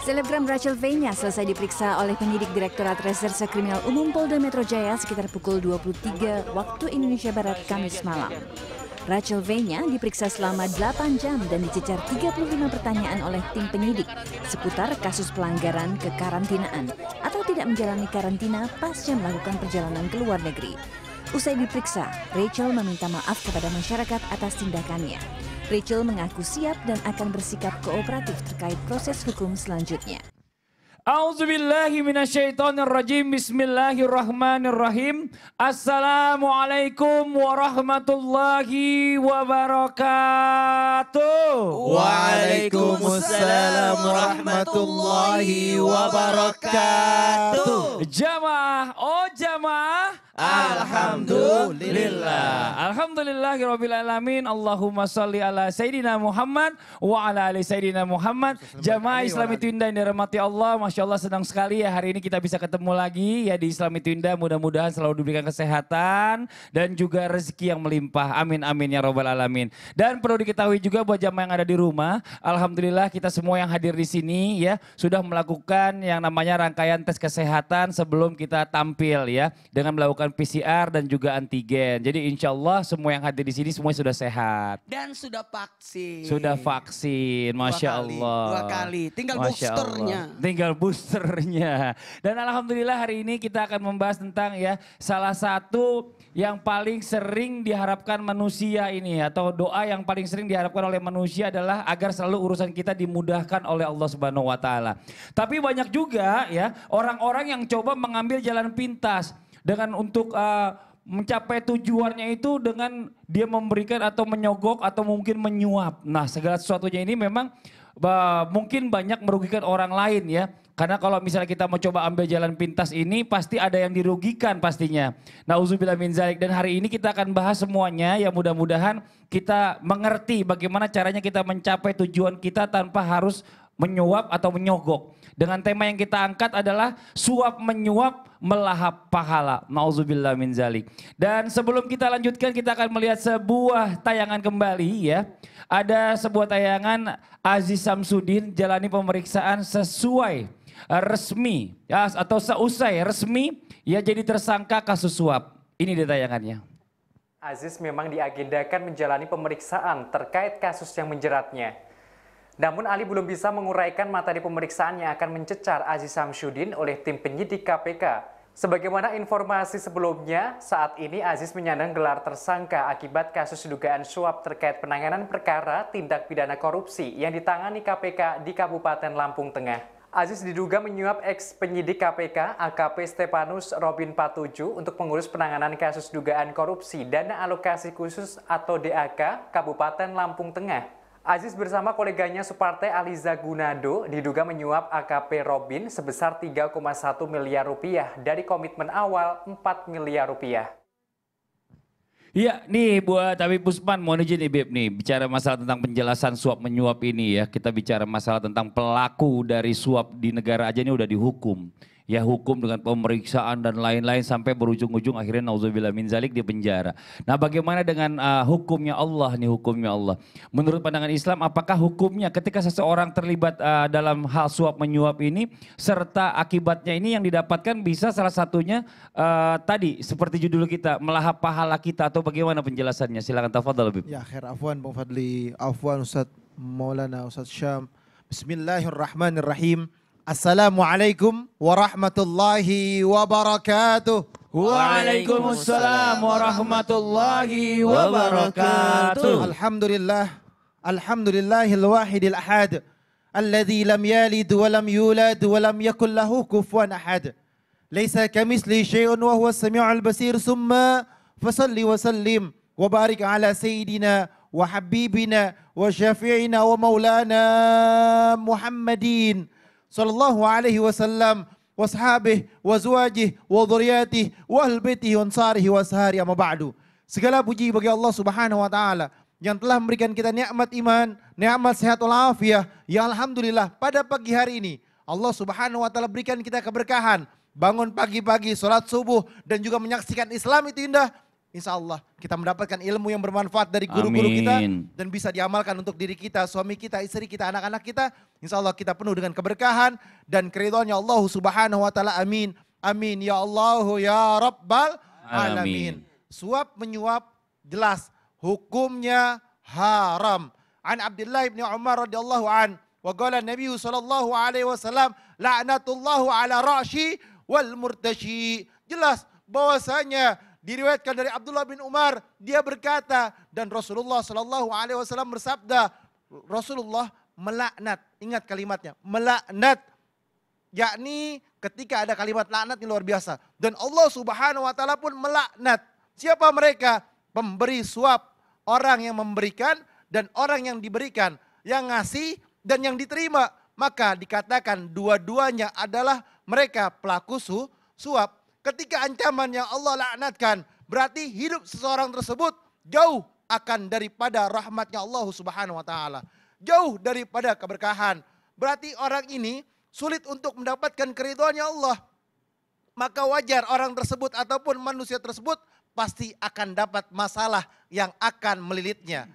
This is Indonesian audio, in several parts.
Selebgram Rachel V-nya selesai diperiksa oleh penyidik Direktorat Reserse Kriminal Umum Polda Metro Jaya sekitar pukul 23 waktu Indonesia Barat Kamis malam. Rachel V-nya diperiksa selama 8 jam dan dicecar 35 pertanyaan oleh tim penyidik seputar kasus pelanggaran kekarantinaan atau tidak menjalani karantina pasca melakukan perjalanan ke luar negeri. Usai diperiksa, Rachel meminta maaf kepada masyarakat atas tindakannya. Rachel mengaku siap dan akan bersikap kooperatif terkait proses hukum selanjutnya. A'udzubillahi minasyaitonirrajim. Bismillahirrahmanirrahim. Assalamualaikum warahmatullahi wabarakatuh. Waalaikumsalam warahmatullahi wabarakatuh. Jamaah, oh jamaah. Alhamdulillah. Alhamdulillahirabbil alamin. Allahumma shalli ala sayidina Muhammad wa ala ali sayidina Muhammad. Jamaah Islam itu indah yang dirahmati Allah. Masya Allah senang sekali ya hari ini kita bisa ketemu lagi ya di Islam itu indah. Mudah-mudahan selalu diberikan kesehatan dan juga rezeki yang melimpah. Amin amin ya rabbal alamin. Dan perlu diketahui juga buat jamaah yang ada di rumah, alhamdulillah kita semua yang hadir di sini ya sudah melakukan yang namanya rangkaian tes kesehatan sebelum kita tampil ya dengan melakukan PCR dan juga antigen. Jadi insya Allah semua yang hadir di sini semuanya sudah sehat. Dan sudah vaksin. Sudah vaksin, Masya Allah. 2 kali, tinggal Masya boosternya. Allah. Tinggal boosternya. Dan alhamdulillah hari ini kita akan membahas tentang ya salah satu yang paling sering diharapkan manusia ini atau doa yang paling sering diharapkan oleh manusia adalah agar selalu urusan kita dimudahkan oleh Allah Subhanahu wa taala. Tapi banyak juga ya orang-orang yang coba mengambil jalan pintas dengan untuk mencapai tujuannya itu dengan dia memberikan atau menyogok atau mungkin menyuap. Nah segala sesuatunya ini memang mungkin banyak merugikan orang lain ya. Karena kalau misalnya kita mau coba ambil jalan pintas ini pasti ada yang dirugikan pastinya. Nauzubillah min dzalik. Dan hari ini kita akan bahas semuanya ya mudah-mudahan kita mengerti bagaimana caranya kita mencapai tujuan kita tanpa harus menyuap atau menyogok. Dengan tema yang kita angkat adalah suap menyuap melahap pahala. Nauzubillah min dzalik. Dan sebelum kita lanjutkan kita akan melihat sebuah tayangan kembali ya. Ada sebuah tayangan Aziz Samsudin jalani pemeriksaan sesuai resmi ya, atau seusai resmi ya jadi tersangka kasus suap. Ini dia tayangannya. Aziz memang diagendakan menjalani pemeriksaan terkait kasus yang menjeratnya. Namun Ali belum bisa menguraikan materi pemeriksaan yang akan mencecar Aziz Samsudin oleh tim penyidik KPK. Sebagaimana informasi sebelumnya, saat ini Aziz menyandang gelar tersangka akibat kasus dugaan suap terkait penanganan perkara tindak pidana korupsi yang ditangani KPK di Kabupaten Lampung Tengah. Aziz diduga menyuap ex-penyidik KPK AKP Stepanus Robin Patuju untuk mengurus penanganan kasus dugaan korupsi dana alokasi khusus atau DAK Kabupaten Lampung Tengah. Aziz bersama koleganya separtai Aliza Gunado diduga menyuap AKP Robin sebesar 3,1 miliar rupiah dari komitmen awal 4 miliar rupiah. Iya nih buat Habib Usman, mohon izin Ibib nih bicara masalah tentang penjelasan suap menyuap ini ya. Kita bicara masalah tentang pelaku dari suap di negara aja ini udah dihukum. Ya hukum dengan pemeriksaan dan lain-lain sampai berujung-ujung akhirnya nauzubillah min dzalik di penjara. Nah bagaimana dengan hukumnya Allah nih hukumnya Allah. Menurut pandangan Islam apakah hukumnya ketika seseorang terlibat dalam hal suap menyuap ini serta akibatnya ini yang didapatkan bisa salah satunya tadi seperti judul kita melahap pahala kita atau bagaimana penjelasannya. Silakan tafadhal Habib. Ya khair afwan Bang Fadli, afwan Ustaz Maulana Ustaz Syam. Bismillahirrahmanirrahim. Assalamualaikum warahmatullahi wabarakatuh. Waalaikumsalam warahmatullahi wabarakatuh. Alhamdulillah. Alhamdulillahil wahidil ahad. Alladhi lam yalid wa lam yulad wa lam yakul lahu kufuwan ahad. Laisa kamitsli syai'un wa huwas samiul basir. Summa fasalli wa sallim wa barik ala sayyidina wa habibina wa syafi'ina wa maulana Muhammadin sallallahu alaihi wasallam wa ashabihi wa azwajihi wa dhurriyyatihi wa ahli baitihi wa ansarihi wa ashari amma ba'du. Segala puji bagi Allah Subhanahu wa taala yang telah memberikan kita nikmat iman, nikmat sehat walafiat. Ya alhamdulillah pada pagi hari ini Allah Subhanahu wa taala berikan kita keberkahan. Bangun pagi-pagi salat subuh dan juga menyaksikan Islam itu indah. insya Allah kita mendapatkan ilmu yang bermanfaat dari guru-guru kita. Amin. Dan bisa diamalkan untuk diri kita, suami kita, istri kita, anak-anak kita. Insya Allah kita penuh dengan keberkahan dan keridhaannya Allah subhanahu wa ta'ala. Amin. Amin ya Allah ya Rabbal Alamin. Suap menyuap jelas hukumnya haram. An Abdullah bin Umar radhiyallahu an wa qala Nabi sallallahu alaihi wasallam la'natullahu ala ra'syi wal murtashi. Jelas bahwasanya diriwayatkan dari Abdullah bin Umar, dia berkata dan Rasulullah sallallahu alaihi wasallam bersabda, Rasulullah melaknat, ingat kalimatnya, melaknat, yakni ketika ada kalimat laknat yang luar biasa. Dan Allah subhanahu wa ta'ala pun melaknat. Siapa mereka? Pemberi suap, orang yang memberikan dan orang yang diberikan, yang ngasih dan yang diterima. Maka dikatakan dua-duanya adalah mereka pelaku suap. Ketika ancaman yang Allah laknatkan, berarti hidup seseorang tersebut jauh akan daripada rahmatnya Allah subhanahu wa ta'ala. Jauh daripada keberkahan. Berarti orang ini sulit untuk mendapatkan keridhaannya Allah. Maka wajar orang tersebut ataupun manusia tersebut pasti akan dapat masalah yang akan melilitnya.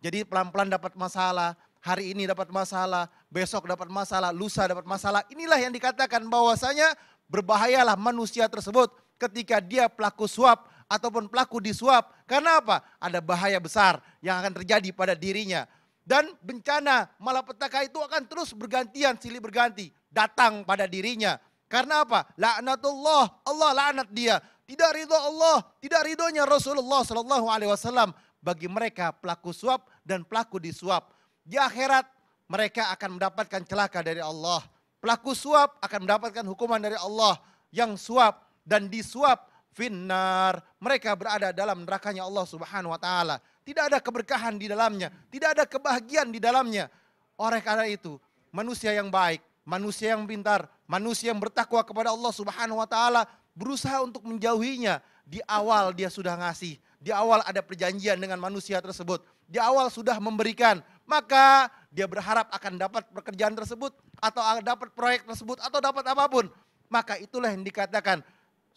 Jadi pelan-pelan dapat masalah, hari ini dapat masalah, besok dapat masalah, lusa dapat masalah. Inilah yang dikatakan bahwasanya berbahayalah manusia tersebut ketika dia pelaku suap ataupun pelaku disuap. Karena apa? Ada bahaya besar yang akan terjadi pada dirinya. Dan bencana malapetaka itu akan terus bergantian, silih berganti datang pada dirinya. Karena apa? Laknatullah, Allah laknat dia. Tidak ridho Allah, tidak ridhonya Rasulullah sallallahu alaihi wasallam bagi mereka pelaku suap dan pelaku disuap. Di akhirat mereka akan mendapatkan celaka dari Allah. Pelaku suap akan mendapatkan hukuman dari Allah. Yang suap dan disuap finnar, mereka berada dalam nerakanya Allah subhanahu wa ta'ala. Tidak ada keberkahan di dalamnya, tidak ada kebahagiaan di dalamnya. Oleh karena itu, manusia yang baik, manusia yang pintar, manusia yang bertakwa kepada Allah subhanahu wa ta'ala berusaha untuk menjauhinya. Di awal dia sudah ngasih, di awal ada perjanjian dengan manusia tersebut, di awal sudah memberikan, maka dia berharap akan dapat pekerjaan tersebut atau dapat proyek tersebut atau dapat apapun. Maka itulah yang dikatakan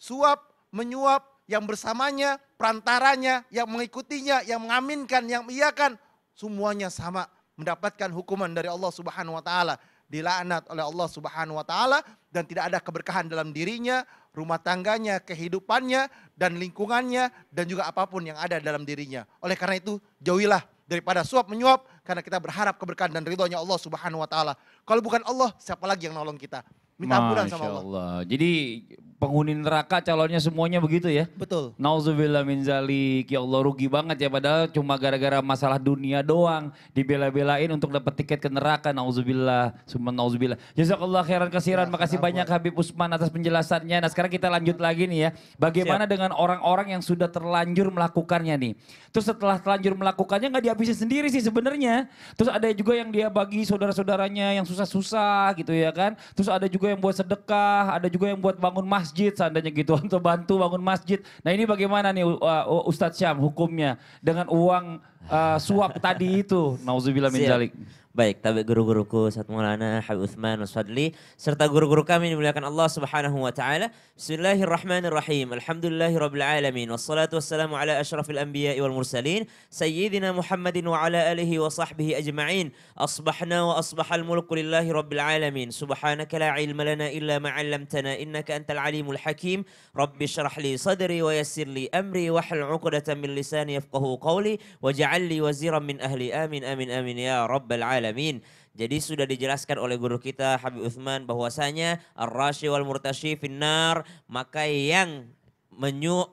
suap, menyuap, yang bersamanya, perantaranya, yang mengikutinya, yang mengaminkan, yang mengiyakan, semuanya sama mendapatkan hukuman dari Allah subhanahu wa ta'ala. Dilaknat oleh Allah subhanahu wa ta'ala dan tidak ada keberkahan dalam dirinya, rumah tangganya, kehidupannya, dan lingkungannya, dan juga apapun yang ada dalam dirinya. Oleh karena itu, jauhilah daripada suap menyuap, karena kita berharap keberkahan dan ridhonya Allah subhanahu wa ta'ala. Kalau bukan Allah, siapa lagi yang nolong kita? Minta ampunan sama Allah. Jadi penghuni neraka calonnya semuanya begitu ya? Betul. Nauzubillah min zalik. Ya Allah rugi banget ya, padahal cuma gara-gara masalah dunia doang dibela-belain untuk dapat tiket ke neraka. Nauzubillah, summa nauzubillah. Jazakallah khairan kasiran. Makasih banyak Habib Usman atas penjelasannya. Nah sekarang kita lanjut lagi nih ya. Bagaimana dengan orang-orang yang sudah terlanjur melakukannya nih? Terus setelah terlanjur melakukannya nggak dihabisin sendiri sih sebenarnya. Terus ada juga yang dia bagi saudara-saudaranya yang susah-susah gitu ya kan. Terus ada juga yang buat sedekah, ada juga yang buat bangun masjid seandainya gitu, untuk bantu bangun masjid. Nah ini bagaimana nih Ustadz Syam hukumnya dengan uang suap tadi itu? Nauzubillah min dzalik. Baik, tabi guru-guruku Ustaz Maulana Habib Utsman Wasfadli serta guru-guru kami dimuliakan Allah Subhanahu wa taala. Bismillahirrahmanirrahim. Alhamdulillahirabbil alamin wassalatu wassalamu ala asyrafil anbiya'i wal mursalin sayyidina Muhammadin wa ala alihi wa sahbihi ajma'in. Asbahna wa asbahal mulku lillahi rabbil alamin. Subhanaka la ilma lana illa ma 'allamtana innaka antal alimul hakim. Rabbi shrah li sadri wa yassir li amri wahlul 'uqdatam min lisani yafqahu qawli waj'al li waziran min ahli. Amin amin amin ya rabbal alamin. Jadi sudah dijelaskan oleh guru kita Habib Utsman bahwasanya ar-rashi wal murtashi finnar, maka yang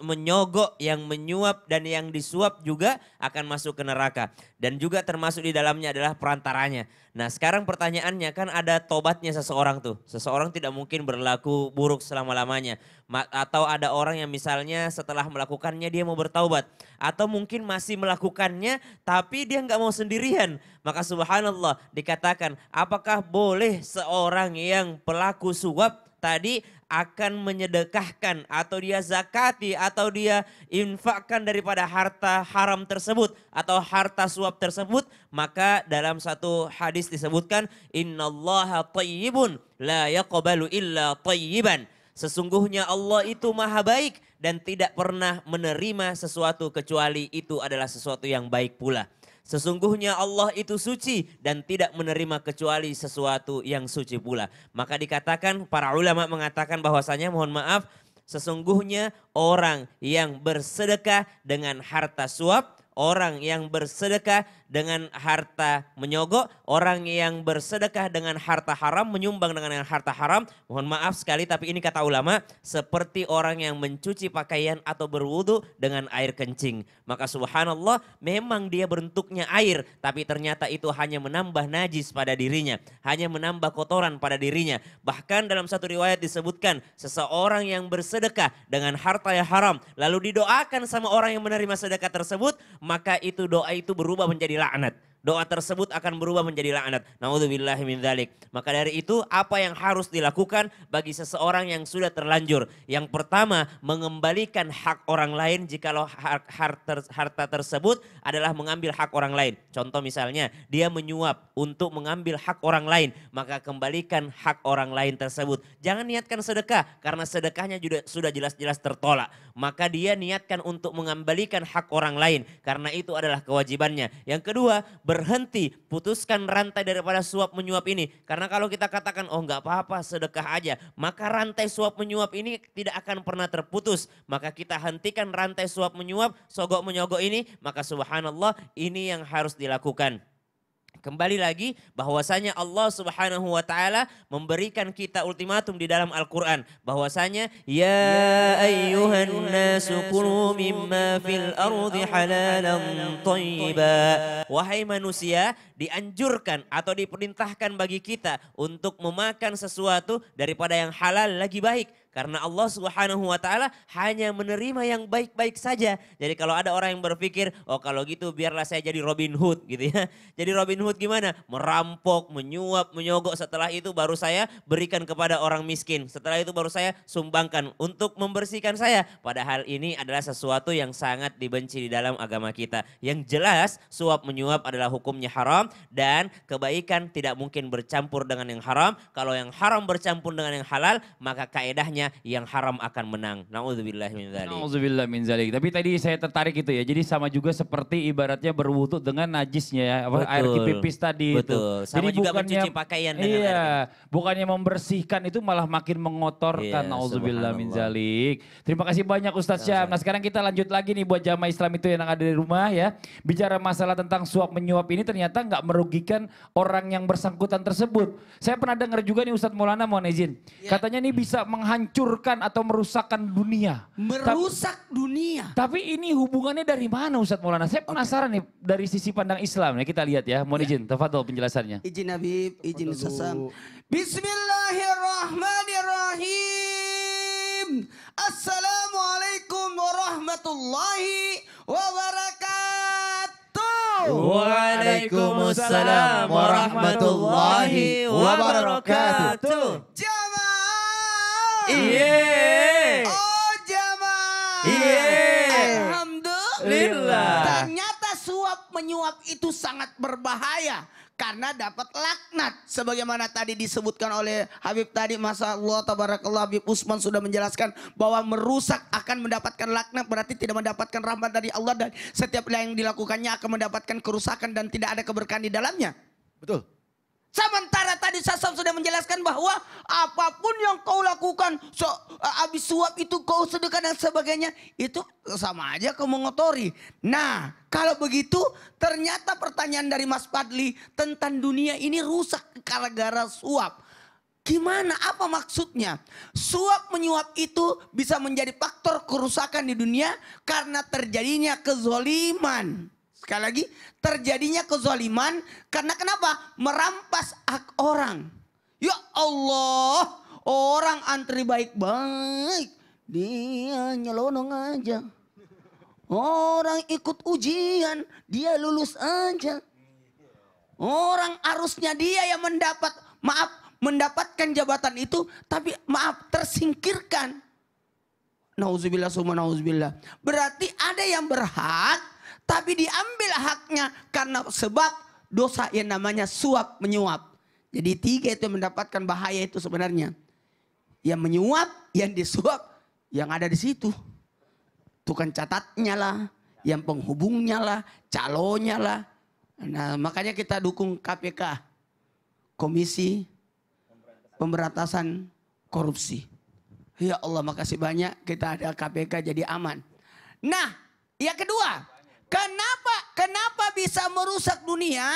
menyogok, yang menyuap dan yang disuap juga akan masuk ke neraka. Dan juga termasuk di dalamnya adalah perantaranya. Nah sekarang pertanyaannya kan ada tobatnya seseorang tuh. Seseorang tidak mungkin berlaku buruk selama-lamanya. Atau ada orang yang misalnya setelah melakukannya dia mau bertaubat. Atau mungkin masih melakukannya tapi dia nggak mau sendirian. Maka subhanallah dikatakan apakah boleh seorang yang pelaku suap tadi akan menyedekahkan atau dia zakati atau dia infakkan daripada harta haram tersebut atau harta suap tersebut, maka dalam satu hadis disebutkan innallaha thayyibun la yaqbalu illa thayyiban. Sesungguhnya Allah itu maha baik dan tidak pernah menerima sesuatu kecuali itu adalah sesuatu yang baik pula. Sesungguhnya Allah itu suci dan tidak menerima kecuali sesuatu yang suci pula. Maka dikatakan, para ulama mengatakan bahwasanya, mohon maaf, sesungguhnya orang yang bersedekah dengan harta suap, orang yang bersedekah dengan harta menyogok, orang yang bersedekah dengan harta haram, menyumbang dengan harta haram, mohon maaf sekali tapi ini kata ulama, seperti orang yang mencuci pakaian atau berwudu dengan air kencing. Maka subhanallah, memang dia bentuknya air, tapi ternyata itu hanya menambah najis pada dirinya, hanya menambah kotoran pada dirinya. Bahkan dalam satu riwayat disebutkan, seseorang yang bersedekah dengan harta yang haram, lalu didoakan sama orang yang menerima sedekah tersebut, maka itu doa itu berubah menjadi laknat. Doa tersebut akan berubah menjadi laknat. Naudzubillahi min dzalik. Maka dari itu apa yang harus dilakukan bagi seseorang yang sudah terlanjur? Yang pertama, mengembalikan hak orang lain jikalau harta tersebut adalah mengambil hak orang lain. Contoh misalnya, dia menyuap untuk mengambil hak orang lain, maka kembalikan hak orang lain tersebut. Jangan niatkan sedekah karena sedekahnya sudah jelas-jelas tertolak. Maka dia niatkan untuk mengembalikan hak orang lain karena itu adalah kewajibannya. Yang kedua, berhenti, putuskan rantai daripada suap menyuap ini. Karena kalau kita katakan, oh nggak apa-apa sedekah aja, maka rantai suap menyuap ini tidak akan pernah terputus. Maka kita hentikan rantai suap menyuap, sogok menyogok ini, maka subhanallah ini yang harus dilakukan. Kembali lagi bahwasanya Allah Subhanahu wa taala memberikan kita ultimatum di dalam Al-Qur'an bahwasanya ya ayyuhan nasu kulu mimma fil ardi halalan thayyiba. Wahai manusia, dianjurkan atau diperintahkan bagi kita untuk memakan sesuatu daripada yang halal lagi baik. Karena Allah Subhanahu wa taala hanya menerima yang baik-baik saja. Jadi kalau ada orang yang berpikir, oh kalau gitu biarlah saya jadi Robin Hood gitu ya. Jadi Robin Hood gimana? Merampok, menyuap, menyogok, setelah itu baru saya berikan kepada orang miskin. Setelah itu baru saya sumbangkan untuk membersihkan saya. Padahal ini adalah sesuatu yang sangat dibenci di dalam agama kita. Yang jelas suap menyuap adalah hukumnya haram dan kebaikan tidak mungkin bercampur dengan yang haram. Kalau yang haram bercampur dengan yang halal, maka kaedahnya yang haram akan menang. Nauzubillah min dzalik. Nauzubillah min dzalik. Tapi tadi saya tertarik itu ya. Jadi sama juga seperti ibaratnya berwudu dengan najisnya ya. Apa, air pipis tadi. Betul. Itu. Sama Jadi juga mencuci pakaian dengan iya, air. bukannya membersihkan itu malah makin mengotorkan. Iya, Nauzubillah min subhanallah. dzalik. Terima kasih banyak Ustadz Syam. Nah sekarang kita lanjut lagi nih buat jamaah Islam itu yang ada di rumah ya. Bicara masalah tentang suap menyuap ini ternyata nggak merugikan orang yang bersangkutan tersebut. Saya pernah dengar juga nih Ustadz Maulana, mohon izin. Katanya ini bisa menghancurkan atau merusakkan dunia. Merusak dunia. Tapi ini hubungannya dari mana Ustadz Maulana? Saya penasaran nih dari sisi pandang Islam. Ya, kita lihat ya. Mohon izin, tafadhol penjelasannya. Izin Habib, izin Sasam. Bismillahirrahmanirrahim. Assalamualaikum warahmatullahi wabarakatuh. Waalaikumsalam warahmatullahi wabarakatuh. Jamaah. Iya. Oh jamaah. Iya. Alhamdulillah. Ternyata suap menyuap itu sangat berbahaya. Karena dapat laknat. Sebagaimana tadi disebutkan oleh Habib tadi. Masya Allah, tabarakallah, Habib Usman sudah menjelaskan bahwa merusak akan mendapatkan laknat. Berarti tidak mendapatkan rahmat dari Allah. Dan setiap yang dilakukannya akan mendapatkan kerusakan dan tidak ada keberkahan di dalamnya. Betul. Sementara tadi Sasam sudah menjelaskan bahwa apapun yang kau lakukan, habis suap itu kau sedekah dan sebagainya, itu sama aja kau mengotori. Nah, kalau begitu ternyata pertanyaan dari Mas Fadli tentang dunia ini rusak gara-gara suap. Gimana? Apa maksudnya? Suap menyuap itu bisa menjadi faktor kerusakan di dunia karena terjadinya kezoliman. Sekali lagi, terjadinya kezaliman karena kenapa? Merampas hak orang. Ya Allah, orang antri baik-baik, dia nyelonong aja. Orang ikut ujian, dia lulus aja. Orang harusnya dia yang mendapatkan jabatan itu, tapi tersingkirkan. Nauzubillah summa nauzubillah. Berarti ada yang berhak, tapi diambil haknya karena sebab dosa yang namanya suap menyuap. Jadi tiga itu yang mendapatkan bahaya itu sebenarnya. Yang menyuap, yang disuap, yang ada di situ. Tukang catatnya lah, yang penghubungnya lah, calonnya lah. Nah makanya kita dukung KPK. Komisi Pemberantasan Korupsi. Ya Allah makasih banyak kita ada KPK jadi aman. Nah yang kedua, kenapa bisa merusak dunia?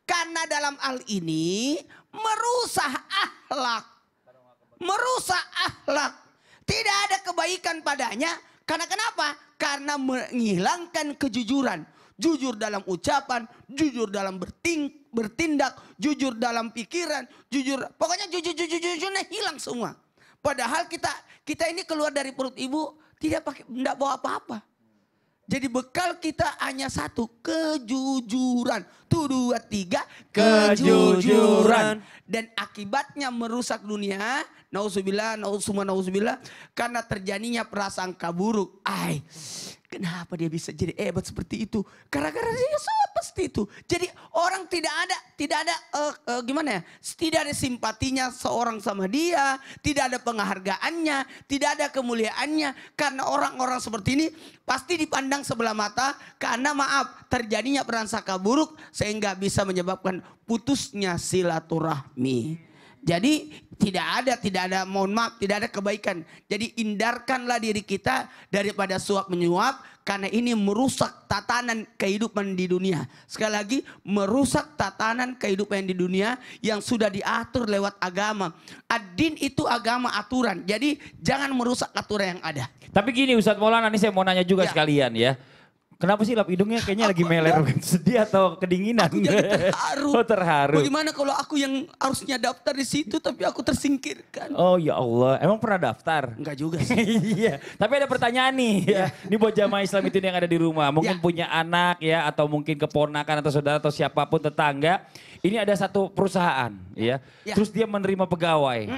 Karena dalam hal ini merusak akhlak. Merusak akhlak. Tidak ada kebaikan padanya. Karena kenapa? Karena menghilangkan kejujuran. Jujur dalam ucapan, jujur dalam bertindak, jujur dalam pikiran, pokoknya jujurnya hilang semua. Padahal kita ini keluar dari perut ibu tidak bawa apa-apa. Jadi bekal kita hanya satu, kejujuran. 1, 2, 3, kejujuran. Dan akibatnya merusak dunia. Nauzubillah, nauzubillah. Karena terjadinya prasangka buruk. Kenapa dia bisa jadi hebat seperti itu? Gara-gara dia suap pasti itu. Jadi orang tidak ada gimana ya? Tidak ada simpatinya seorang sama dia, tidak ada penghargaannya, tidak ada kemuliaannya. Karena orang-orang seperti ini pasti dipandang sebelah mata karena maaf terjadinya prasangka buruk sehingga bisa menyebabkan putusnya silaturahmi. Jadi tidak ada mohon maaf, tidak ada kebaikan. Jadi hindarkanlah diri kita daripada suap menyuap karena ini merusak tatanan kehidupan di dunia. Sekali lagi merusak tatanan kehidupan di dunia yang sudah diatur lewat agama. Ad-din itu agama aturan. Jadi jangan merusak aturan yang ada. Tapi gini Ustadz Maulana, nih saya mau nanya juga sekalian ya. Kenapa sih lap hidungnya kayaknya lagi meler, sedih atau kedinginan? Aku jadi terharu. Oh terharu. Bagaimana kalau aku yang harusnya daftar di situ tapi aku tersingkirkan? Oh ya Allah, emang pernah daftar? Enggak juga sih. Iya, tapi ada pertanyaan nih ya. Ini buat jamaah Islam itu yang ada di rumah. Mungkin punya anak ya atau mungkin keponakan atau saudara atau siapapun tetangga. Ini ada satu perusahaan ya. Terus dia menerima pegawai.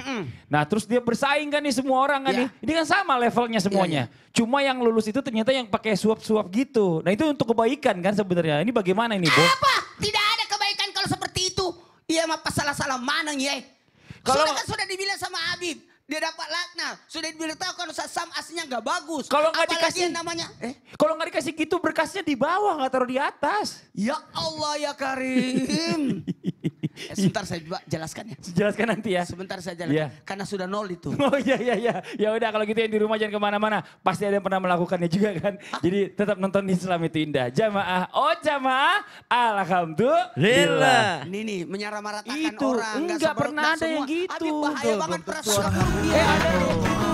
Nah terus dia bersaing kan nih semua orang kan nih. Ini kan sama levelnya semuanya. Cuma yang lulus itu ternyata yang pakai suap-suap gitu. Nah itu untuk kebaikan kan sebenarnya. Ini bagaimana ini, Bo? Apa? Tidak ada kebaikan kalau seperti itu. Iya mah salah-salah mana ya? Sudah dibilang sama Habib. Dia dapat laknat. Sudah diberitahu kalau Sam aslinya nggak bagus. Kalau nggak dikasih namanya, kalau nggak dikasih gitu berkasnya di bawah nggak taruh di atas. Ya Allah ya Karim. Sebentar saya coba jelaskan ya. Jelaskan nanti ya. Sebentar saya jelaskan. Karena sudah 0 itu. Oh iya. Ya udah kalau gitu yang di rumah jangan kemana-mana. Pasti ada yang pernah melakukannya juga kan. Jadi tetap nonton Islam itu indah. Jamaah, jamaah. Alhamdulillah. Ini nih menyamaratakan itu, orang. Enggak pernah ada yang gitu. Habib bahaya banget perasaan. Ada